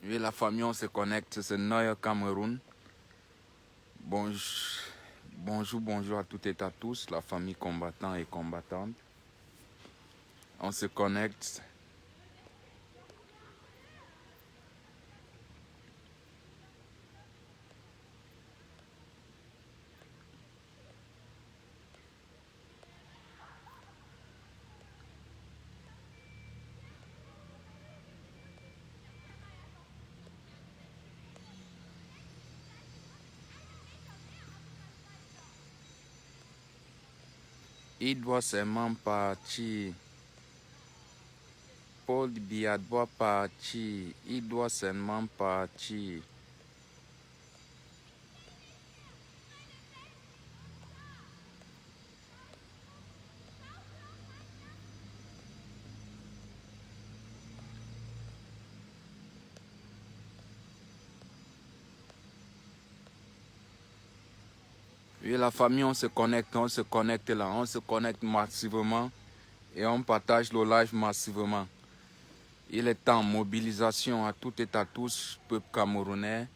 Oui, la famille, on se connecte, c'est Noya Cameroun. Bonjour à toutes et à tous, la famille combattant et combattante. On se connecte. Il doit seulement partir. Paul Biya doit partir. Il doit seulement partir. Oui, la famille, on se connecte là, on se connecte massivement et on partage le live massivement. Il est en mobilisation à toutes et à tous, peuple camerounais,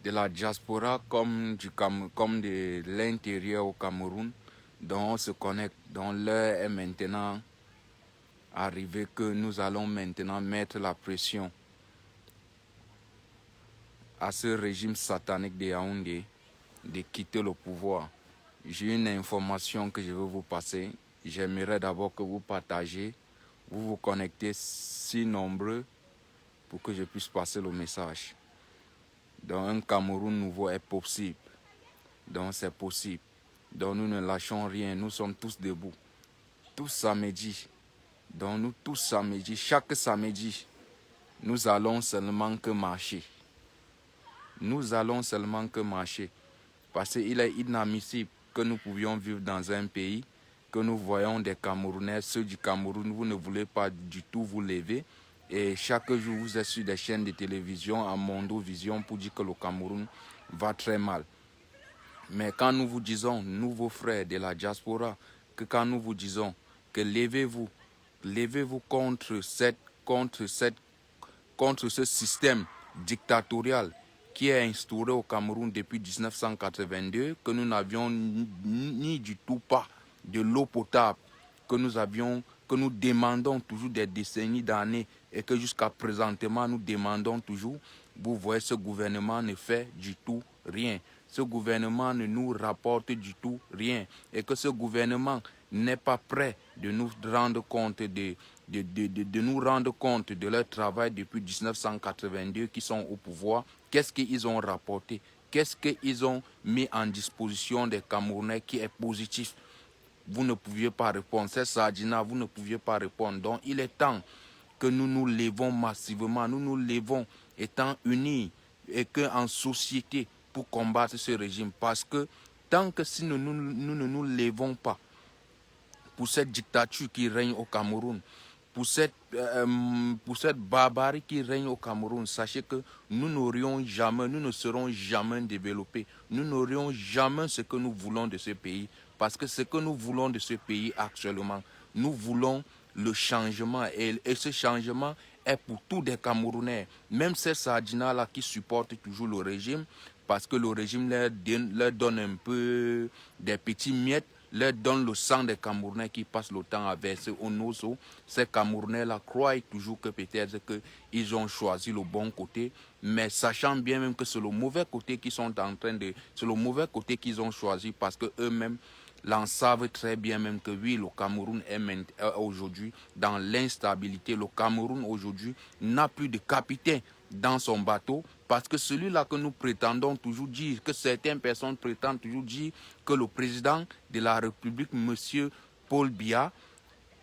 de la diaspora comme de l'intérieur au Cameroun, dont on se connecte, dont l'heure est maintenant arrivée que nous allons maintenant mettre la pression à ce régime satanique de Yaoundé de quitter le pouvoir. J'ai une information que je veux vous passer. J'aimerais d'abord que vous partagez, vous connectez si nombreux pour que je puisse passer le message. Donc un Cameroun nouveau est possible. Donc c'est possible. Donc nous ne lâchons rien, nous sommes tous debout. Tous samedi. Donc nous tous samedi, chaque samedi, nous allons seulement que marcher. Nous allons seulement que marcher. Parce qu'il est inadmissible que nous pouvions vivre dans un pays, que nous voyons des Camerounais, ceux du Cameroun, vous ne voulez pas du tout vous lever. Et chaque jour, vous êtes sur des chaînes de télévision, à Mondo Vision, pour dire que le Cameroun va très mal. Mais quand nous vous disons, nous vos frères de la diaspora, que quand nous vous disons que levez-vous contre ce système dictatorial qui est instauré au Cameroun depuis 1982, que nous n'avions ni du tout pas de l'eau potable, que nous demandons toujours des décennies d'années et que jusqu'à présentement nous demandons toujours. Vous voyez, ce gouvernement ne fait du tout rien. Ce gouvernement ne nous rapporte du tout rien. Et que ce gouvernement n'est pas prêt de nous rendre compte de leur travail depuis 1982 qui sont au pouvoir. Qu'est-ce qu'ils ont rapporté? Qu'est-ce qu'ils ont mis en disposition des Camerounais qui est positif? Vous ne pouviez pas répondre. C'est Sadina, vous ne pouviez pas répondre. Donc il est temps que nous nous levons massivement, nous nous levons étant unis et qu'en société pour combattre ce régime. Parce que tant que si nous ne nous levons pas pour cette dictature qui règne au Cameroun, pour cette barbarie qui règne au Cameroun, sachez que nous ne serons jamais développés. Nous n'aurions jamais ce que nous voulons de ce pays. Parce que ce que nous voulons de ce pays actuellement, nous voulons le changement. Et ce changement est pour tous les Camerounais. Même ces Sadina-là qui supportent toujours le régime, parce que le régime leur donne un peu des petits miettes, leur donne le sang des Camerounais qui passent le temps à verser au nozo. Ces Camerounais-là croient toujours que peut-être qu'ils ont choisi le bon côté, mais sachant bien même que c'est le mauvais côté qu'ils sont en train de... C'est le mauvais côté qu'ils ont choisi parce qu'eux-mêmes l'en savent très bien même que oui, le Cameroun est aujourd'hui dans l'instabilité. Le Cameroun aujourd'hui n'a plus de capitaine dans son bateau, parce que celui-là que nous prétendons toujours dire, que certaines personnes prétendent toujours dire que le président de la République, M. Paul Biya,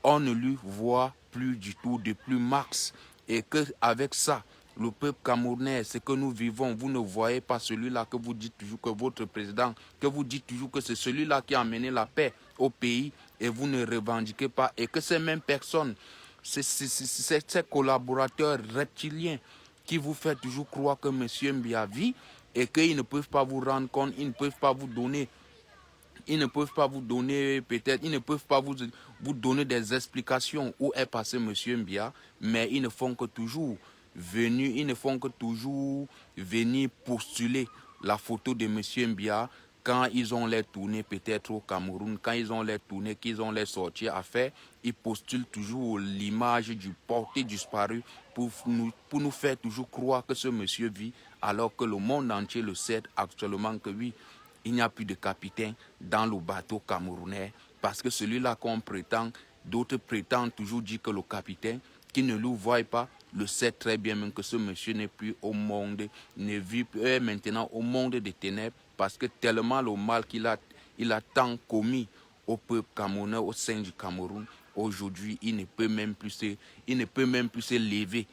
on ne lui voit plus du tout depuis mars. Et qu'avec ça, le peuple camerounais, ce que nous vivons, vous ne voyez pas celui-là que vous dites toujours que votre président, que vous dites toujours que c'est celui-là qui a amené la paix au pays et vous ne revendiquez pas. Et que ces mêmes personnes, ces collaborateurs reptiliens qui vous font toujours croire que M. Biya vit et qu'ils ne peuvent pas vous rendre compte, ils ne peuvent pas vous donner peut-être, ils ne peuvent pas vous donner des explications où est passé M. Biya, mais ils ne font que toujours venus, ils ne font que toujours venir postuler la photo de M. Mbia quand ils ont les tournées peut-être au Cameroun, quand ils ont les tournées, qu'ils ont les sorties à faire, ils postulent toujours l'image du porté disparu pour nous faire toujours croire que ce monsieur vit, alors que le monde entier le sait actuellement que oui, il n'y a plus de capitaine dans le bateau camerounais, parce que celui-là qu'on prétend, d'autres prétendent toujours dire que le capitaine, qui ne le voit pas, le sait très bien même que ce monsieur n'est plus au monde, ne vit plus, est maintenant au monde des ténèbres, parce que tellement le mal qu'il a tant commis au peuple camerounais, au sein du Cameroun, aujourd'hui, il ne peut même plus se lever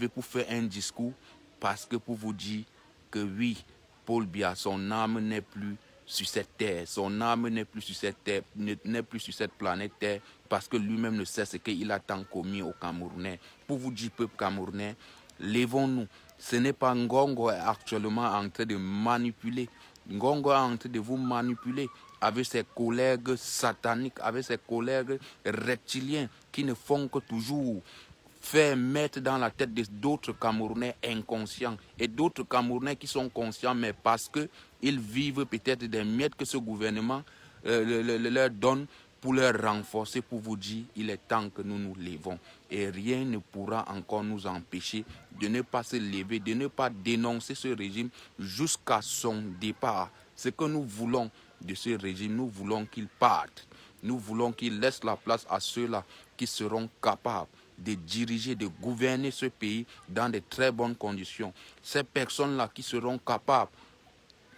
pour faire un discours, parce que pour vous dire que oui, Paul Biya, son âme n'est plus sur cette terre, son âme n'est plus sur cette terre, n'est plus sur cette planète Terre, parce que lui-même ne sait ce qu'il a tant commis au Camerounais. Pour vous dire, peuple camerounais, levons-nous. Ce n'est pas Ngongo actuellement en train de manipuler. Ngongo est en train de vous manipuler avec ses collègues sataniques, avec ses collègues reptiliens qui ne font que toujours faire mettre dans la tête d'autres Camerounais inconscients et d'autres Camerounais qui sont conscients, mais parce qu'ils vivent peut-être des miettes que ce gouvernement leur donne pour leur renforcer, pour vous dire, il est temps que nous nous levons. Et rien ne pourra encore nous empêcher de ne pas se lever, de ne pas dénoncer ce régime jusqu'à son départ. Ce que nous voulons de ce régime, nous voulons qu'il parte. Nous voulons qu'il laisse la place à ceux-là qui seront capables de diriger, de gouverner ce pays dans de très bonnes conditions. Ces personnes-là qui seront capables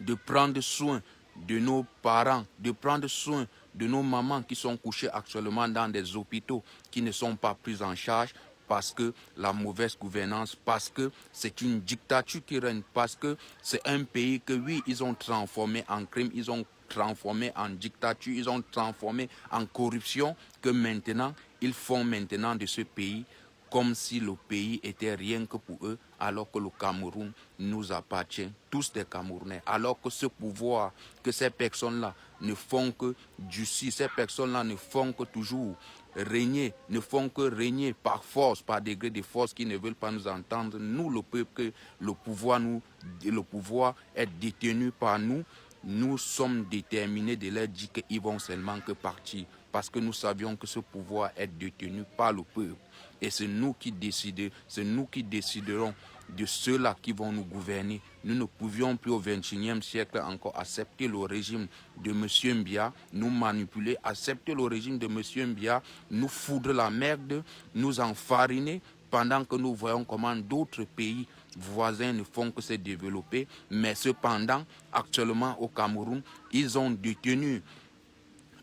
de prendre soin de nos parents, de prendre soin de nos mamans qui sont couchées actuellement dans des hôpitaux qui ne sont pas pris en charge parce que la mauvaise gouvernance, parce que c'est une dictature qui règne, parce que c'est un pays que oui, ils ont transformé en crime, ils ont transformé en dictature, ils ont transformé en corruption, que maintenant, ils font maintenant de ce pays comme si le pays était rien que pour eux, alors que le Cameroun nous appartient, tous des Camerounais. Alors que ce pouvoir, que ces personnes-là ne font que durcir, ces personnes-là ne font que toujours régner, ne font que régner par force, par degré de force qui ne veulent pas nous entendre. Nous, le peuple, que le pouvoir est détenu par nous. Nous sommes déterminés de leur dire qu'ils vont seulement que partir, parce que nous savions que ce pouvoir est détenu par le peuple. Et c'est nous qui décidons, c'est nous qui déciderons de ceux-là qui vont nous gouverner. Nous ne pouvions plus au XXIe siècle encore accepter le régime de M. Mbia, nous manipuler, accepter le régime de M. Mbia, nous foudre la merde, nous enfariner, pendant que nous voyons comment d'autres pays voisins ne font que se développer. Mais cependant, actuellement au Cameroun, ils ont détenu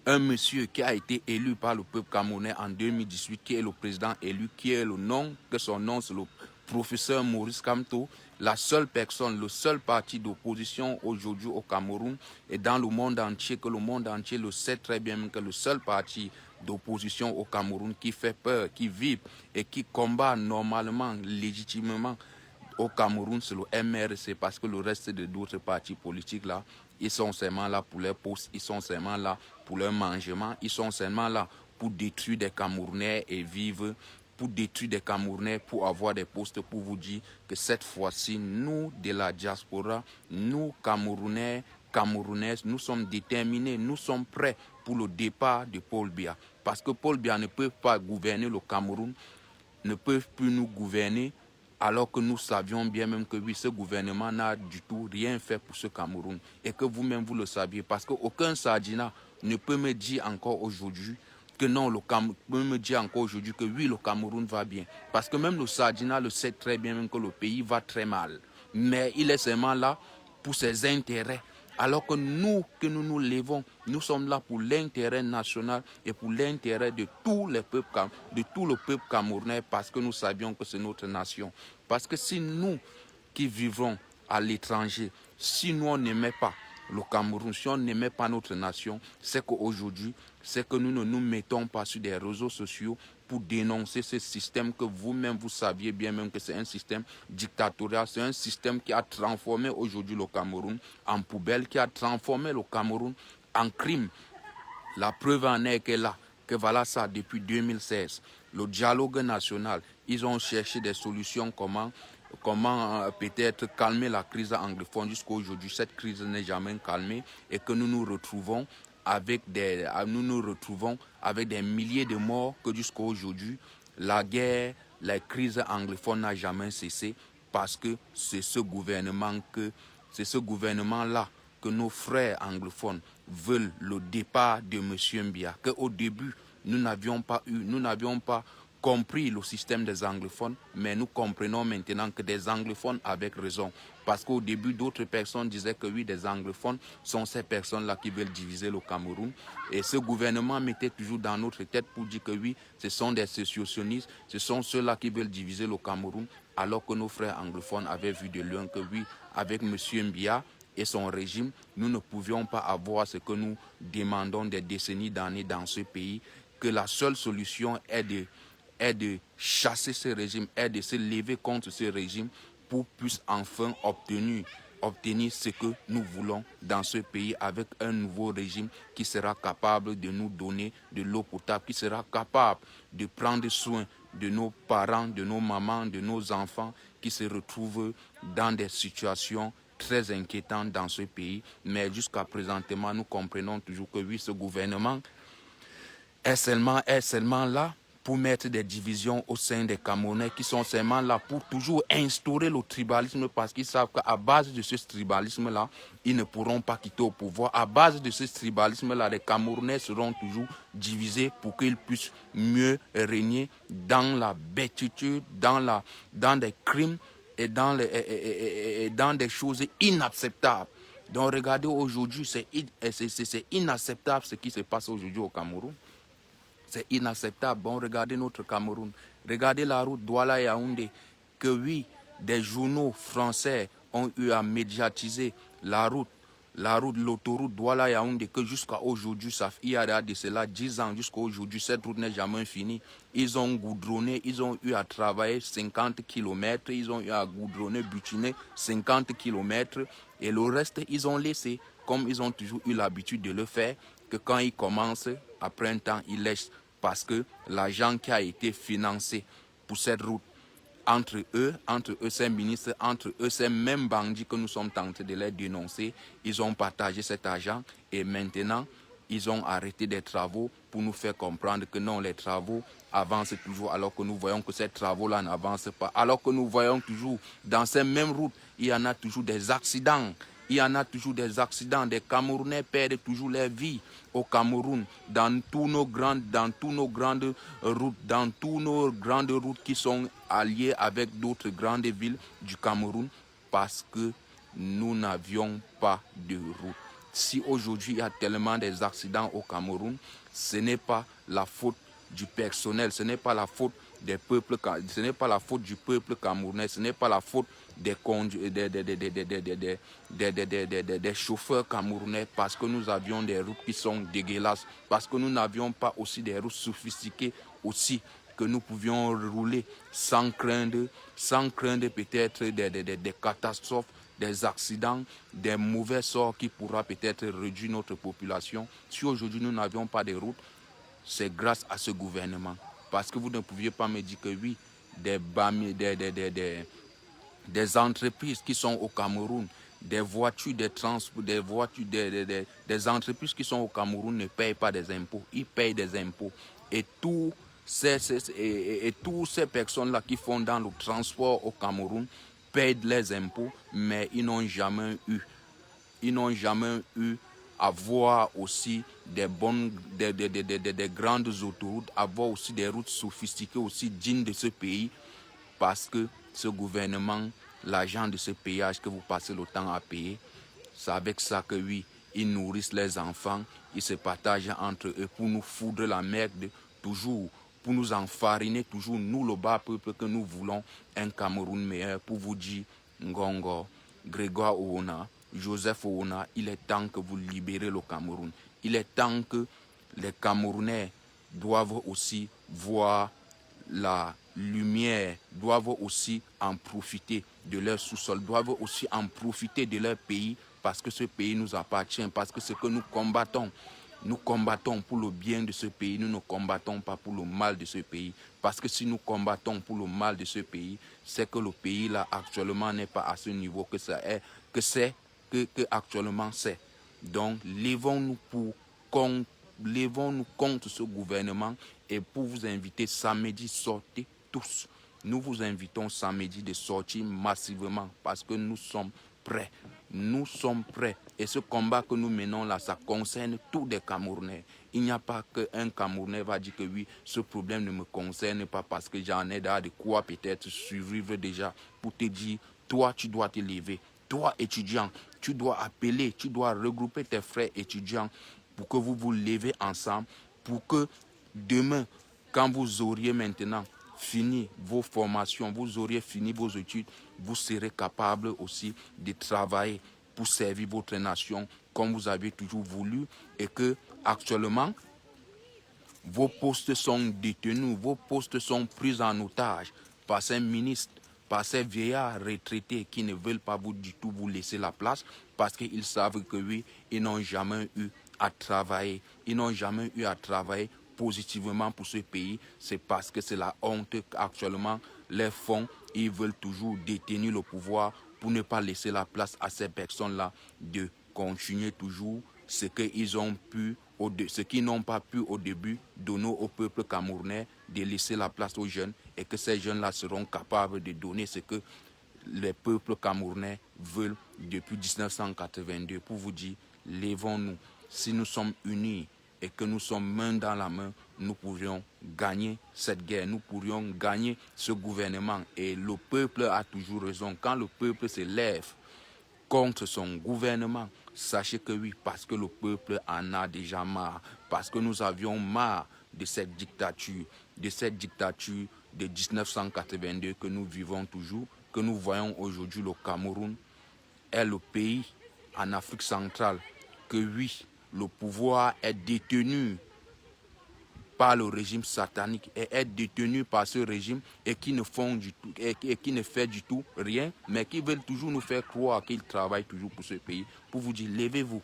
un monsieur qui a été élu par le peuple camerounais en 2018, qui est le président élu, qui est le nom, que son nom c'est le professeur Maurice Kamto, la seule personne, le seul parti d'opposition aujourd'hui au Cameroun et dans le monde entier, que le monde entier le sait très bien, que le seul parti d'opposition au Cameroun qui fait peur, qui vibre et qui combat normalement, légitimement au Cameroun, c'est le MRC, parce que le reste de d'autres partis politiques là, ils sont seulement là pour leur poste, ils sont seulement là pour leur mangement, ils sont seulement là pour détruire des Camerounais et vivre, pour détruire des Camerounais, pour avoir des postes, pour vous dire que cette fois-ci, nous de la diaspora, nous Camerounais, Camerounaises, nous sommes déterminés, nous sommes prêts pour le départ de Paul Biya. Parce que Paul Biya ne peut pas gouverner le Cameroun, ne peut plus nous gouverner, alors que nous savions bien même que oui, ce gouvernement n'a du tout rien fait pour ce Cameroun. Et que vous-même, vous le saviez. Parce qu'aucun Sardina ne peut me dire encore aujourd'hui que non, le Cameroun peut me dire encore aujourd'hui que oui, le Cameroun va bien. Parce que même le Sardina le sait très bien même que le pays va très mal. Mais il est seulement là pour ses intérêts. Alors que nous levons, nous sommes là pour l'intérêt national et pour l'intérêt de tout le peuple camerounais, parce que nous savions que c'est notre nation. Parce que si nous qui vivons à l'étranger, si nous on n'aimait pas le Cameroun, si on n'aimait pas notre nation, c'est qu'aujourd'hui, c'est que nous ne nous mettons pas sur des réseaux sociaux pour dénoncer ce système que vous-même, vous saviez bien même que c'est un système dictatorial, c'est un système qui a transformé aujourd'hui le Cameroun en poubelle, qui a transformé le Cameroun en crime. La preuve en est que là, que voilà ça, depuis 2016, le dialogue national, ils ont cherché des solutions comment peut-être calmer la crise anglophone. Jusqu'à aujourd'hui, cette crise n'est jamais calmée et que nous nous retrouvons avec des milliers de morts, que jusqu'à aujourd'hui, la guerre, la crise anglophone n'a jamais cessé, parce que c'est ce gouvernement-là que nos frères anglophones veulent le départ de M. Mbia. Qu'au début, nous n'avions pas compris le système des anglophones, mais nous comprenons maintenant que des anglophones avaient raison. Parce qu'au début, d'autres personnes disaient que oui, des anglophones sont ces personnes-là qui veulent diviser le Cameroun. Et ce gouvernement mettait toujours dans notre tête pour dire que oui, ce sont des sécessionnistes, ce sont ceux-là qui veulent diviser le Cameroun, alors que nos frères anglophones avaient vu de loin que oui, avec M. Mbia et son régime, nous ne pouvions pas avoir ce que nous demandons des décennies d'années dans ce pays, que la seule solution est de chasser ce régime, est de se lever contre ce régime pour puisse enfin obtenir ce que nous voulons dans ce pays, avec un nouveau régime qui sera capable de nous donner de l'eau potable, qui sera capable de prendre soin de nos parents, de nos mamans, de nos enfants qui se retrouvent dans des situations très inquiétantes dans ce pays. Mais jusqu'à présentement, nous comprenons toujours que oui, ce gouvernement est seulement là pour mettre des divisions au sein des Camerounais, qui sont seulement là pour toujours instaurer le tribalisme, parce qu'ils savent qu'à base de ce tribalisme-là, ils ne pourront pas quitter au pouvoir. À base de ce tribalisme-là, les Camerounais seront toujours divisés pour qu'ils puissent mieux régner dans la bêtitude, dans des crimes et dans des choses inacceptables. Donc regardez aujourd'hui, c'est inacceptable ce qui se passe aujourd'hui au Cameroun. C'est inacceptable. Bon, regardez notre Cameroun. Regardez la route Douala-Yaoundé. Que oui, des journaux français ont eu à médiatiser la route, l'autoroute Douala-Yaoundé, que jusqu'à aujourd'hui, il y a de cela 10 ans, jusqu'à aujourd'hui, cette route n'est jamais finie. Ils ont goudronné, ils ont eu à travailler 50 km, ils ont eu à goudronner, butiner 50 km, et le reste, ils ont laissé, comme ils ont toujours eu l'habitude de le faire, que quand ils commencent, après un temps, ils laissent, parce que l'argent qui a été financé pour cette route, entre eux, ces ministres, entre eux, ces mêmes bandits que nous sommes tentés de les dénoncer, ils ont partagé cet argent et maintenant, ils ont arrêté des travaux pour nous faire comprendre que non, les travaux avancent toujours, alors que nous voyons que ces travaux-là n'avancent pas. Alors que nous voyons toujours, dans ces mêmes routes, il y en a toujours des accidents. Il y en a toujours des accidents. Des Camerounais perdent toujours leur vie au Cameroun, dans tous nos grandes routes qui sont alliées avec d'autres grandes villes du Cameroun, parce que nous n'avions pas de route. Si aujourd'hui il y a tellement des accidents au Cameroun, ce n'est pas la faute du personnel, ce n'est pas la faute des peuples, ce n'est pas la faute du peuple camerounais, ce n'est pas la faute des chauffeurs camerounais, parce que nous avions des routes qui sont dégueulasses, parce que nous n'avions pas aussi des routes sophistiquées aussi, que nous pouvions rouler sans craindre peut-être des catastrophes, des accidents, des mauvais sorts qui pourra peut-être réduire notre population. Si aujourd'hui nous n'avions pas de route, c'est grâce à ce gouvernement. Parce que vous ne pouviez pas me dire que oui, des entreprises qui sont au Cameroun, des entreprises qui sont au Cameroun ne payent pas des impôts. Ils payent des impôts. Et toutes ces personnes-là qui font dans le transport au Cameroun payent les impôts, mais ils n'ont jamais eu à voir aussi des grandes autoroutes, avoir aussi des routes sophistiquées, aussi dignes de ce pays, parce que ce gouvernement, l'argent de ce péage que vous passez le temps à payer, c'est avec ça que oui, ils nourrissent les enfants, ils se partagent entre eux pour nous foudre la merde toujours, pour nous enfariner toujours, nous le bas peuple, que nous voulons un Cameroun meilleur. Pour vous dire, Ngongo, Grégoire Ouona, Joseph Ouona, il est temps que vous libérez le Cameroun. Il est temps que les Camerounais doivent aussi voir la lumière, doivent aussi en profiter de leur sous-sol, doivent aussi en profiter de leur pays, parce que ce pays nous appartient, parce que ce que nous combattons, Nous combattons pour le bien de ce pays, nous ne combattons pas pour le mal de ce pays. Parce que si nous combattons pour le mal de ce pays, c'est que le pays là actuellement n'est pas à ce niveau que ça est, que actuellement c'est. Donc lèvons-nous contre ce gouvernement et pour vous inviter samedi, sortez tous. Nous vous invitons samedi de sortir massivement parce que nous sommes prêts. Nous sommes prêts. Et ce combat que nous menons là, ça concerne tous les Camerounais. Il n'y a pas qu'un Camerounais va dire que oui, ce problème ne me concerne pas parce que j'en ai de quoi peut-être survivre déjà pour te dire, toi, tu dois te lever. Toi, étudiant, tu dois appeler, tu dois regrouper tes frères étudiants pour que vous vous levez ensemble, pour que demain, quand vous auriez maintenant fini vos formations, vous auriez fini vos études, vous serez capable aussi de travailler pour servir votre nation comme vous avez toujours voulu et que actuellement, vos postes sont détenus, vos postes sont pris en otage par ces ministres, par ces vieillards retraités qui ne veulent pas du tout vous laisser la place parce qu'ils savent que oui, ils n'ont jamais eu à travailler. Ils n'ont jamais eu à travailler positivement pour ce pays. C'est parce que c'est la honte qu'actuellement les fonds, ils veulent toujours détenir le pouvoir pour ne pas laisser la place à ces personnes-là de continuer toujours ce qu'ils ont pu, ce qu'ils n'ont pas pu au début donner au peuple camerounais, de laisser la place aux jeunes et que ces jeunes-là seront capables de donner ce que les peuples camerounais veulent depuis 1982. Pour vous dire, lèvons-nous. Si nous sommes unis et que nous sommes main dans la main, nous pourrions gagner cette guerre, nous pourrions gagner ce gouvernement. Et le peuple a toujours raison. Quand le peuple se lève contre son gouvernement, sachez que oui, parce que le peuple en a déjà marre, parce que nous avions marre de cette dictature de 1982 que nous vivons toujours, que nous voyons aujourd'hui. Le Cameroun est le pays en Afrique centrale que oui, le pouvoir est détenu par le régime satanique et est détenu par ce régime et qui ne font du tout et qui ne fait du tout rien, mais qui veulent toujours nous faire croire qu'ils travaillent toujours pour ce pays. Pour vous dire, levez-vous.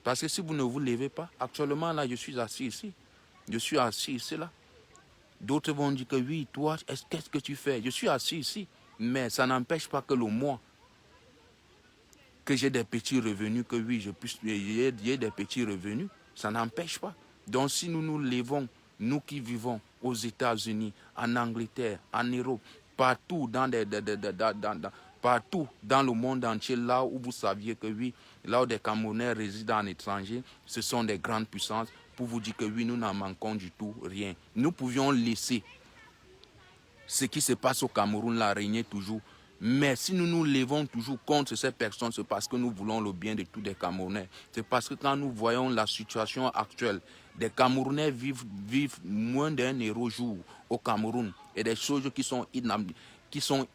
Parce que si vous ne vous levez pas, actuellement là, je suis assis ici. Je suis assis ici là. D'autres vont dire que oui, toi, qu'est-ce que tu fais? Je suis assis ici. Mais ça n'empêche pas que le mois, que j'ai des petits revenus, que oui, j'ai des petits revenus, ça n'empêche pas. Donc si nous nous levons, nous qui vivons aux États-Unis, en Angleterre, en Europe, partout partout dans le monde entier, là où vous saviez que oui, là où des Camerounais résident en étranger, ce sont des grandes puissances, pour vous dire que oui, nous n'en manquons du tout rien. Nous pouvions laisser ce qui se passe au Cameroun là régner toujours. Mais si nous nous levons toujours contre ces personnes, c'est parce que nous voulons le bien de tous les Camerounais. C'est parce que quand nous voyons la situation actuelle, des Camerounais vivent moins d'1 € jour au Cameroun. Et des choses qui sont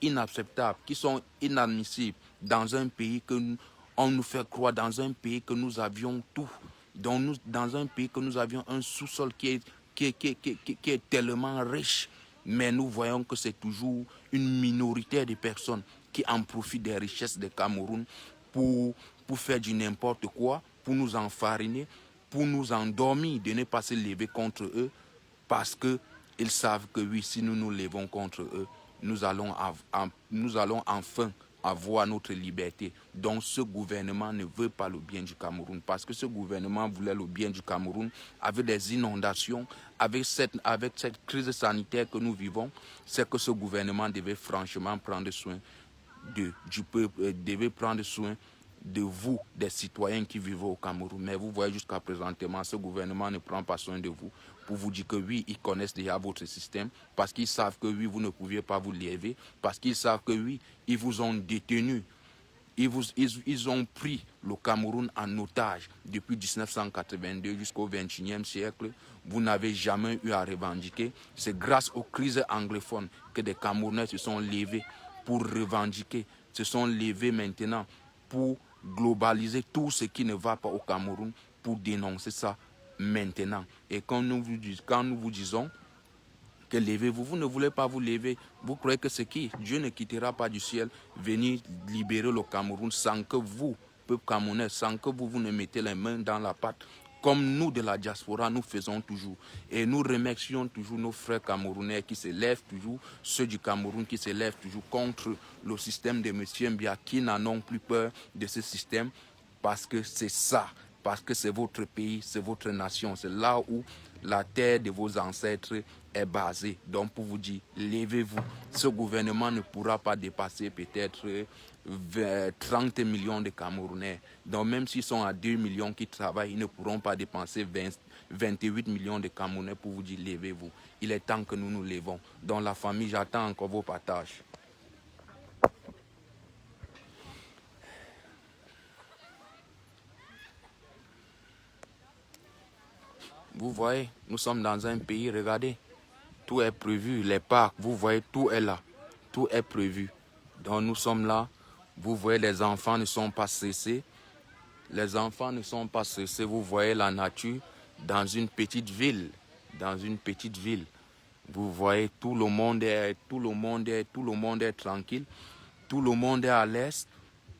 inacceptables, qui sont inadmissibles dans un pays que on nous fait croire, dans un pays que nous avions tout, dans un pays que nous avions un sous-sol qui est tellement riche. Mais nous voyons que c'est toujours une minorité de personnes qui en profitent des richesses du Cameroun pour faire du n'importe quoi, pour nous enfariner, pour nous endormir, de ne pas se lever contre eux, parce qu'ils savent que oui, si nous nous levons contre eux, nous allons enfin avoir notre liberté. Donc ce gouvernement ne veut pas le bien du Cameroun, parce que ce gouvernement voulait le bien du Cameroun avec des inondations, avec cette crise sanitaire que nous vivons. C'est que ce gouvernement devait franchement prendre soin du peuple, devait prendre soin de vous, des citoyens qui vivent au Cameroun. Mais vous voyez jusqu'à présentement, ce gouvernement ne prend pas soin de vous pour vous dire que oui, ils connaissent déjà votre système, parce qu'ils savent que oui, vous ne pouviez pas vous lever, parce qu'ils savent que oui, ils vous ont détenu. Ils ont pris le Cameroun en otage depuis 1982 jusqu'au XXIe siècle. Vous n'avez jamais eu à revendiquer. C'est grâce aux crises anglophones que des Camerounais se sont levés pour revendiquer, se sont levés maintenant pour globaliser tout ce qui ne va pas au Cameroun, pour dénoncer ça maintenant. Et quand nous vous disons que levez-vous, vous ne voulez pas vous lever. Vous croyez que c'est qui? Dieu ne quittera pas du ciel venir libérer le Cameroun sans que vous, peuple camerounais, sans que vous ne mettez les mains dans la pâte comme nous de la diaspora, nous faisons toujours. Et nous remercions toujours nos frères camerounais qui se lèvent toujours, ceux du Cameroun qui se lèvent toujours contre le système de M. Mbia, qui n'en ont plus peur de ce système, parce que c'est ça, parce que c'est votre pays, c'est votre nation, c'est là où la terre de vos ancêtres est basée. Donc pour vous dire, levez-vous. Ce gouvernement ne pourra pas dépasser peut-être 30 millions de Camerounais. Donc même s'ils sont à 2 millions qui travaillent, ils ne pourront pas dépenser 28 millions de Camerounais pour vous dire, levez-vous. Il est temps que nous nous levons. Dans la famille, j'attends encore vos partages. Vous voyez, nous sommes dans un pays, regardez, tout est prévu, les parcs, vous voyez, tout est là, tout est prévu. Donc nous sommes là, vous voyez, les enfants ne sont pas cessés, les enfants ne sont pas cessés, vous voyez la nature dans une petite ville, Vous voyez, tout le monde est tranquille, tout le monde est à l'aise,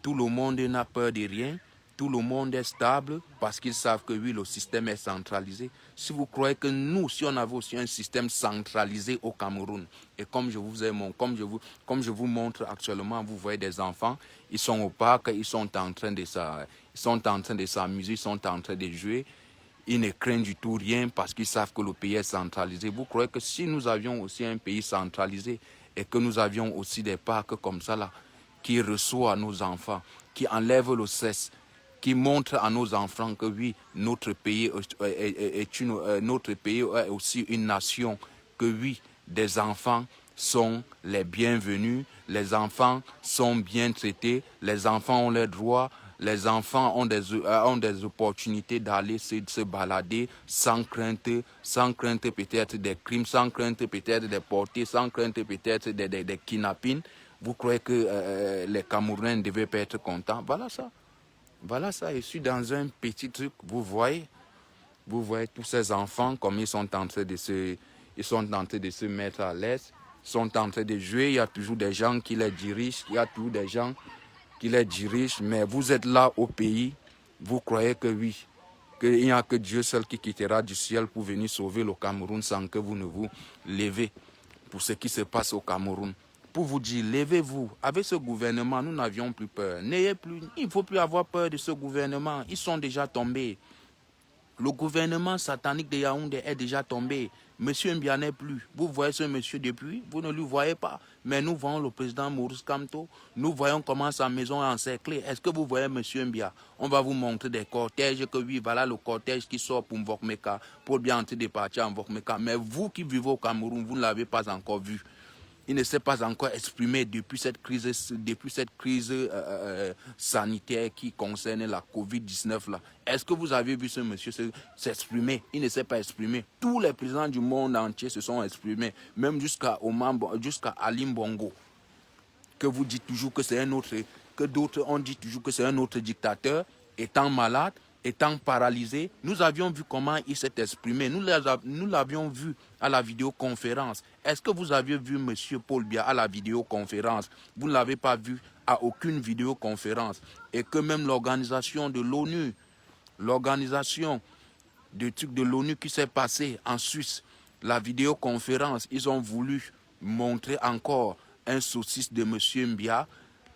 tout le monde n'a peur de rien. Tout le monde est stable parce qu'ils savent que oui, le système est centralisé. Si vous croyez que nous, si on avait aussi un système centralisé au Cameroun, et comme je vous montre actuellement, vous voyez des enfants, ils sont au parc, ils sont en train de s'amuser, ils sont en train de jouer. Ils ne craignent du tout rien parce qu'ils savent que le pays est centralisé. Vous croyez que si nous avions aussi un pays centralisé et que nous avions aussi des parcs comme ça là, qui reçoivent nos enfants, qui enlèvent le cesse, qui montre à nos enfants que oui, notre pays est aussi une nation, que oui, des enfants sont les bienvenus, les enfants sont bien traités, les enfants ont leurs droits, les enfants ont des opportunités d'aller se balader sans crainte peut-être des crimes, sans crainte peut-être des portées, sans crainte peut-être des kidnappings. Vous croyez que les Camerounais ne devaient pas être contents? Voilà ça. Voilà ça, je suis dans un petit truc, vous voyez tous ces enfants comme ils sont en train de se mettre à l'aise, ils sont en train de jouer, il y a toujours des gens qui les dirigent, mais vous êtes là au pays, vous croyez que oui, qu'il n'y a que Dieu seul qui quittera du ciel pour venir sauver le Cameroun sans que vous ne vous levez pour ce qui se passe au Cameroun. Pour vous dire, levez-vous. Avec ce gouvernement, nous n'avions plus peur. Il ne faut plus avoir peur de ce gouvernement. Ils sont déjà tombés. Le gouvernement satanique de Yaoundé est déjà tombé. Monsieur Mbia n'est plus. Vous voyez ce monsieur depuis, vous ne le voyez pas. Mais nous voyons le président Maurice Kamto. Nous voyons comment sa maison est encerclée. Est-ce que vous voyez monsieur Mbia? On va vous montrer des cortèges, que oui, voilà le cortège qui sort pour Mvokmeka, pour bien entrer de partir à Mvokmeka. Mais vous qui vivez au Cameroun, vous ne l'avez pas encore vu. Il ne s'est pas encore exprimé depuis cette crise sanitaire qui concerne la Covid-19 là. Est-ce que vous avez vu ce monsieur s'exprimer? Il ne s'est pas exprimé. Tous les présidents du monde entier se sont exprimés, même jusqu'à Ali Bongo, que vous dites toujours que c'est un autre, que d'autres ont dit toujours que c'est un autre dictateur, étant malade, étant paralysé. Nous avions vu comment il s'est exprimé. Nous l'avions vu à la vidéoconférence. Est-ce que vous aviez vu M. Paul Biya à la vidéoconférence? Vous ne l'avez pas vu à aucune vidéoconférence. Et que même l'organisation de l'ONU, l'organisation de trucs de l'ONU qui s'est passée en Suisse, la vidéoconférence, ils ont voulu montrer encore un saucisse de M. Mbia.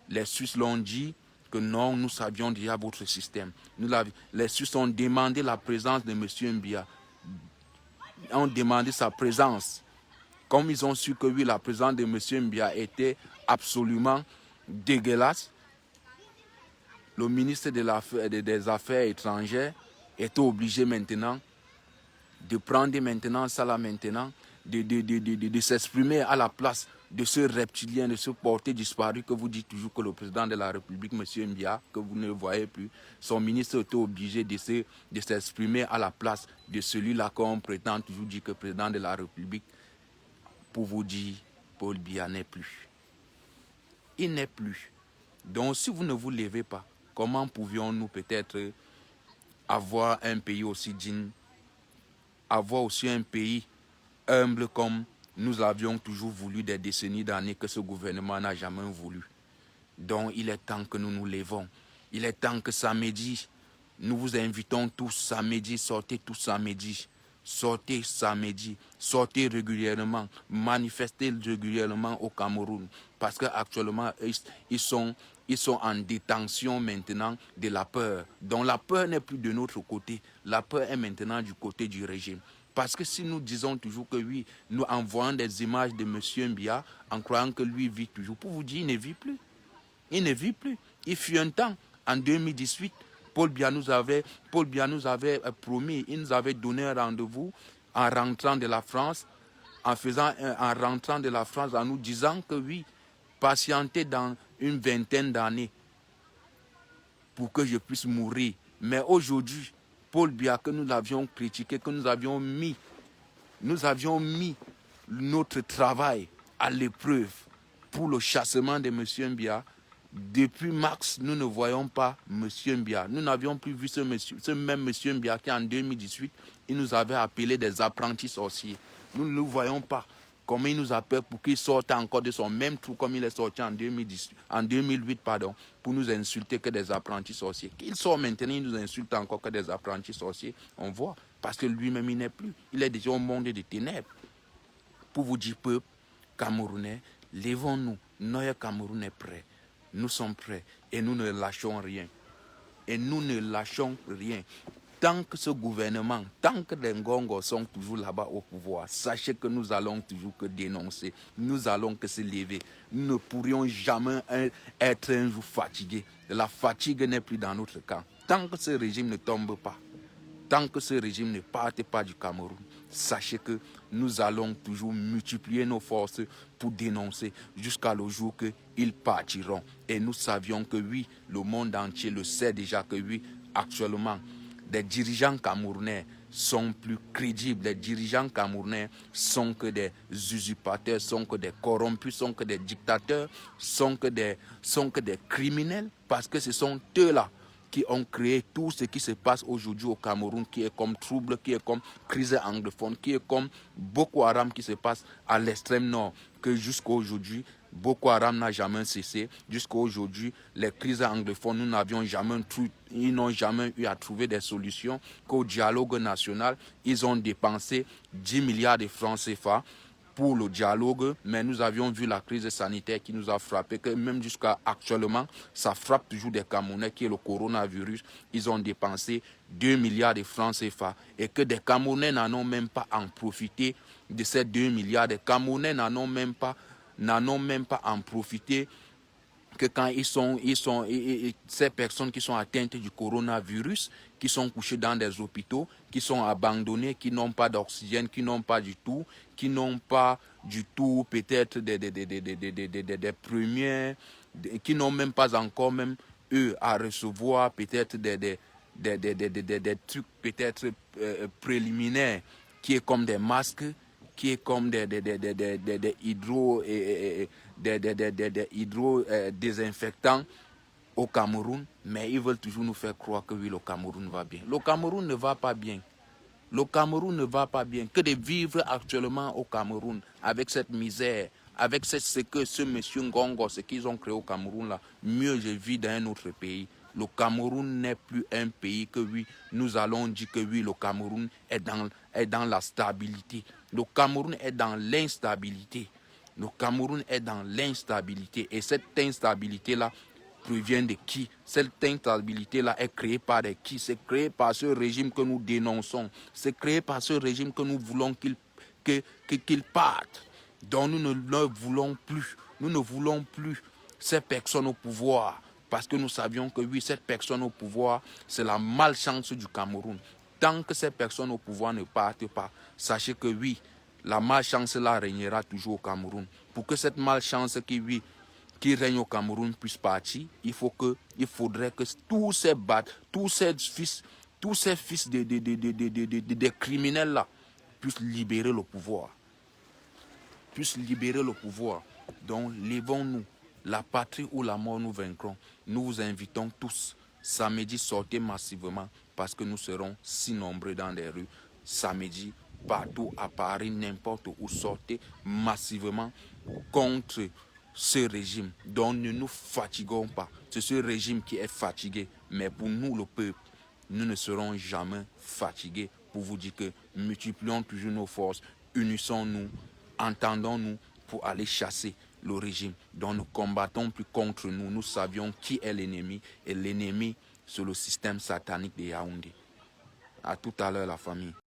Les Suisses l'ont dit que non, nous savions déjà votre système. Les Suisses ont demandé la présence de M. Mbia, ont demandé sa présence. Comme ils ont su que oui, la présence de M. Mbia était absolument dégueulasse, le ministre des Affaires étrangères était obligé maintenant de prendre maintenant ça là maintenant, de s'exprimer à la place de ce reptilien, de ce porté disparu que vous dites toujours que le président de la République, M. Mbia, que vous ne le voyez plus, son ministre était obligé de s'exprimer à la place de celui-là qu'on prétend toujours dire que le président de la République, pour vous dire, Paul Biya n'est plus. Il n'est plus. Donc si vous ne vous levez pas, comment pouvions-nous peut-être avoir un pays aussi digne, avoir aussi un pays humble comme nous l'avions toujours voulu des décennies d'années que ce gouvernement n'a jamais voulu. Donc il est temps que nous nous levons. Il est temps que samedi, Nous vous invitons tous samedi, sortez tous samedi. Sortez samedi, sortez régulièrement, manifestez régulièrement au Cameroun. Parce qu'actuellement, ils sont en détention maintenant de la peur. Donc la peur n'est plus de notre côté. La peur est maintenant du côté du régime. Parce que si nous disons toujours que oui, nous envoyons des images de M. Mbia en croyant que lui vit toujours, pour vous dire, il ne vit plus. Il ne vit plus. Il fut un temps, en 2018, Paul Biya nous avait promis, il nous avait donné un rendez-vous en rentrant de la France, en rentrant de la France, en nous disant que oui, patientez dans une vingtaine d'années pour que je puisse mourir. Mais aujourd'hui, Paul Biya, que nous avions critiqué, que nous avions mis notre travail à l'épreuve pour le chassement de M. Mbia. Depuis mars, nous ne voyons pas M. Mbia. Nous n'avions plus vu ce même M. Mbia qui en 2018, il nous avait appelé des apprentis sorciers. Nous ne le voyons pas. Comment il nous appelle pour qu'il sorte encore de son même trou comme il est sorti en 2008, pour nous insulter que des apprentis sorciers. Qu'il sort maintenant, il nous insulte encore que des apprentis sorciers. On voit, parce que lui-même, il n'est plus. Il est déjà au monde des ténèbres. Pour vous dire, peuple camerounais, lèvons-nous. Notre Cameroun est prêt. Nous sommes prêts et nous ne lâchons rien. Et nous ne lâchons rien. Tant que ce gouvernement, tant que les Ngongos sont toujours là-bas au pouvoir, sachez que nous allons toujours que dénoncer. Nous allons que se lever. Nous ne pourrions jamais être un jour fatigués. La fatigue n'est plus dans notre camp. Tant que ce régime ne tombe pas, tant que ce régime ne parte pas du Cameroun, sachez que nous allons toujours multiplier nos forces pour dénoncer jusqu'à le jour qu'ils partiront. Et nous savions que oui, le monde entier le sait déjà que oui, actuellement, les dirigeants camerounais sont plus crédibles. Les dirigeants camerounais sont que des usurpateurs, sont que des corrompus, sont que des dictateurs, sont que des criminels, parce que ce sont eux-là qui ont créé tout ce qui se passe aujourd'hui au Cameroun, qui est comme trouble, qui est comme crise anglophone, qui est comme Boko Haram qui se passe à l'extrême nord, que jusqu'à aujourd'hui, Boko Haram n'a jamais cessé. Jusqu'à aujourd'hui, les crises anglophones, ils n'ont jamais eu à trouver des solutions. Qu'au dialogue national, ils ont dépensé 10 milliards de francs CFA pour le dialogue, mais nous avions vu la crise sanitaire qui nous a frappé, que même jusqu'à actuellement, ça frappe toujours des Camerounais, qui est le coronavirus. Ils ont dépensé 2 milliards de francs CFA et que des Camerounais n'en ont même pas en profité de ces 2 milliards. Des Camerounais n'en ont même pas en profité que quand ces personnes qui sont atteintes du coronavirus, qui sont couchées dans des hôpitaux, qui sont abandonnées, qui n'ont pas d'oxygène, qui n'ont pas du tout peut-être des premiers, qui n'ont même pas encore même eux à recevoir peut-être des trucs peut-être préliminaires, qui est comme des masques, qui est comme des désinfectants au Cameroun, mais ils veulent toujours nous faire croire que oui, le Cameroun va bien. Le Cameroun ne va pas bien. Le Cameroun ne va pas bien. Que de vivre actuellement au Cameroun avec cette misère, avec ce que ce monsieur Ngongo, ce qu'ils ont créé au Cameroun là, mieux je vis dans un autre pays. Le Cameroun n'est plus un pays que oui, nous allons dire que oui, le Cameroun est dans la stabilité. Le Cameroun est dans l'instabilité. Le Cameroun est dans l'instabilité. Et cette instabilité-là provient de qui? Cette instabilité-là est créée par qui? C'est créé par ce régime que nous dénonçons. C'est créé par ce régime que nous voulons qu'il parte. Donc nous ne le voulons plus. Nous ne voulons plus ces personnes au pouvoir. Parce que nous savions que oui, cette personne au pouvoir, c'est la malchance du Cameroun. Tant que ces personnes au pouvoir ne partent pas, sachez que oui, la malchance là régnera toujours au Cameroun. Pour que cette malchance qui règne au Cameroun puisse partir, il faudrait que tous ces fils de criminels là puissent libérer le pouvoir. Donc, lèvons-nous. La patrie ou la mort, nous vaincrons. Nous vous invitons tous. Samedi, sortez massivement parce que nous serons si nombreux dans les rues. Samedi, partout à Paris, n'importe où, sortez massivement contre ce régime. Donc, ne nous fatiguons pas. C'est ce régime qui est fatigué. Mais pour nous, le peuple, nous ne serons jamais fatigués pour vous dire que multiplions toujours nos forces, unissons-nous, entendons-nous pour aller chasser le régime. Donc nous combattons plus contre nous. Nous savions qui est l'ennemi et l'ennemi c'est le système satanique de Yaoundé. À tout à l'heure la famille.